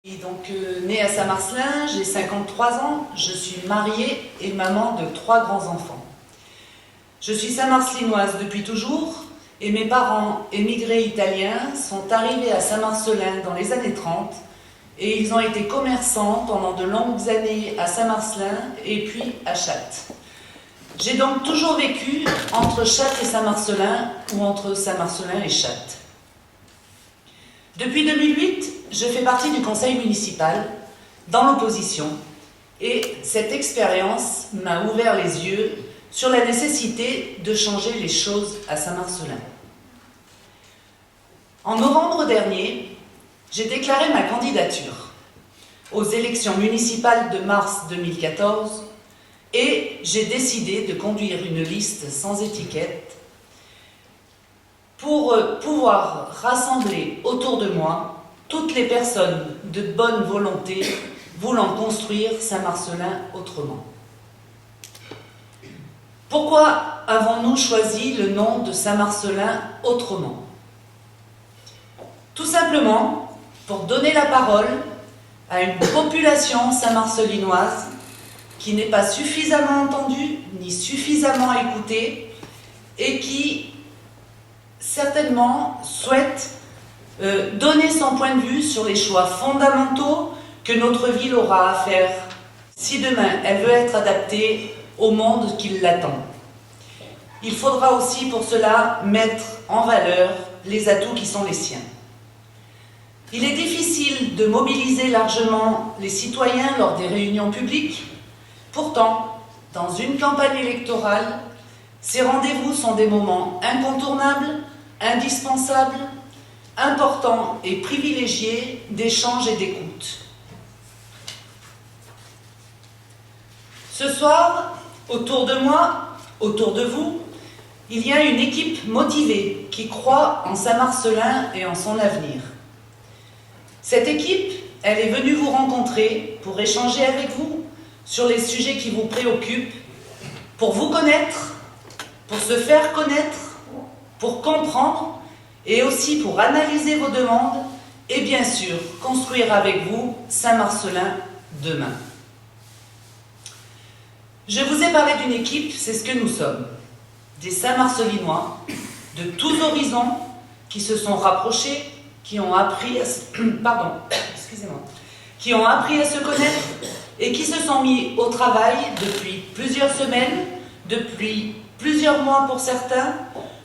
Et donc, née à Saint-Marcelin, j'ai 53 ans, je suis mariée et maman de 3 grands-enfants. Je suis saint-marcelinoise depuis toujours et mes parents émigrés italiens sont arrivés à Saint-Marcelin dans les années 30 et ils ont été commerçants pendant de longues années à Saint-Marcelin et puis à Chattes. J'ai donc toujours vécu entre Chattes et Saint-Marcelin ou entre Saint-Marcelin et Chattes. Depuis 2008, je fais partie du conseil municipal, dans l'opposition, et cette expérience m'a ouvert les yeux sur la nécessité de changer les choses à Saint-Marcelin. En novembre dernier, j'ai déclaré ma candidature aux élections municipales de mars 2014 et j'ai décidé de conduire une liste sans étiquette pour pouvoir rassembler autour de moi toutes les personnes de bonne volonté voulant construire Saint-Marcelin autrement. Pourquoi avons-nous choisi le nom de Saint-Marcelin autrement? Tout simplement pour donner la parole à une population saint-marcelinoise qui n'est pas suffisamment entendue ni suffisamment écoutée et qui certainement souhaite donner son point de vue sur les choix fondamentaux que notre ville aura à faire si demain elle veut être adaptée au monde qui l'attend. Il faudra aussi pour cela mettre en valeur les atouts qui sont les siens. Il est difficile de mobiliser largement les citoyens lors des réunions publiques. Pourtant, dans une campagne électorale, ces rendez-vous sont des moments incontournables, indispensables, importants et privilégiés d'échange et d'écoute. Ce soir, autour de moi, autour de vous, il y a une équipe motivée qui croit en Saint-Marcelin et en son avenir. Cette équipe, elle est venue vous rencontrer pour échanger avec vous sur les sujets qui vous préoccupent, pour vous connaître, pour se faire connaître, pour comprendre et aussi pour analyser vos demandes et bien sûr construire avec vous Saint-Marcelin demain. Je vous ai parlé d'une équipe, c'est ce que nous sommes. Des Saint-Marcelinois de tous horizons qui se sont rapprochés, qui ont appris à se connaître et qui se sont mis au travail depuis plusieurs semaines, depuis plusieurs mois pour certains,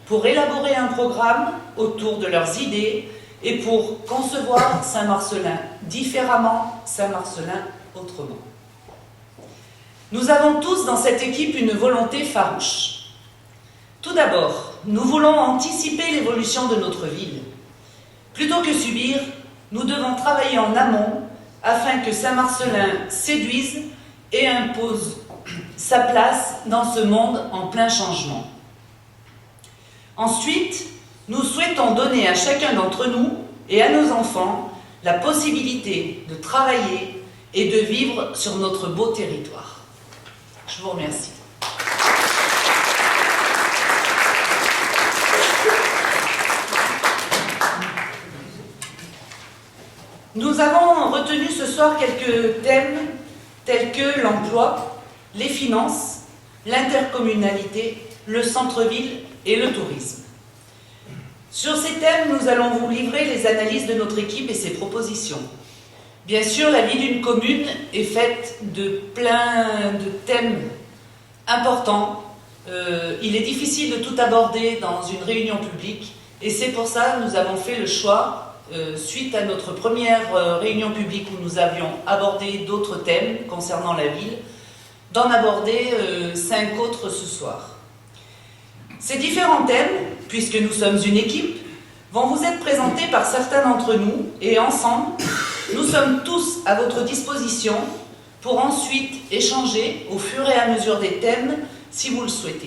pour élaborer un programme autour de leurs idées et pour concevoir Saint-Marcelin différemment, Saint-Marcelin autrement. Nous avons tous dans cette équipe une volonté farouche. Tout d'abord, nous voulons anticiper l'évolution de notre ville. Plutôt que subir, nous devons travailler en amont afin que Saint-Marcelin séduise et impose sa place dans ce monde en plein changement. Ensuite, nous souhaitons donner à chacun d'entre nous et à nos enfants la possibilité de travailler et de vivre sur notre beau territoire. Je vous remercie. Nous avons retenu ce soir quelques thèmes tels que l'emploi, les finances, l'intercommunalité, le centre-ville et le tourisme. Sur ces thèmes, nous allons vous livrer les analyses de notre équipe et ses propositions. Bien sûr, la vie d'une commune est faite de plein de thèmes importants. Il est difficile de tout aborder dans une réunion publique et c'est pour ça que nous avons fait le choix, suite à notre première réunion publique où nous avions abordé d'autres thèmes concernant la ville, d'en aborder 5 autres ce soir. Ces différents thèmes, puisque nous sommes une équipe, vont vous être présentés par certains d'entre nous et ensemble, nous sommes tous à votre disposition pour ensuite échanger au fur et à mesure des thèmes si vous le souhaitez.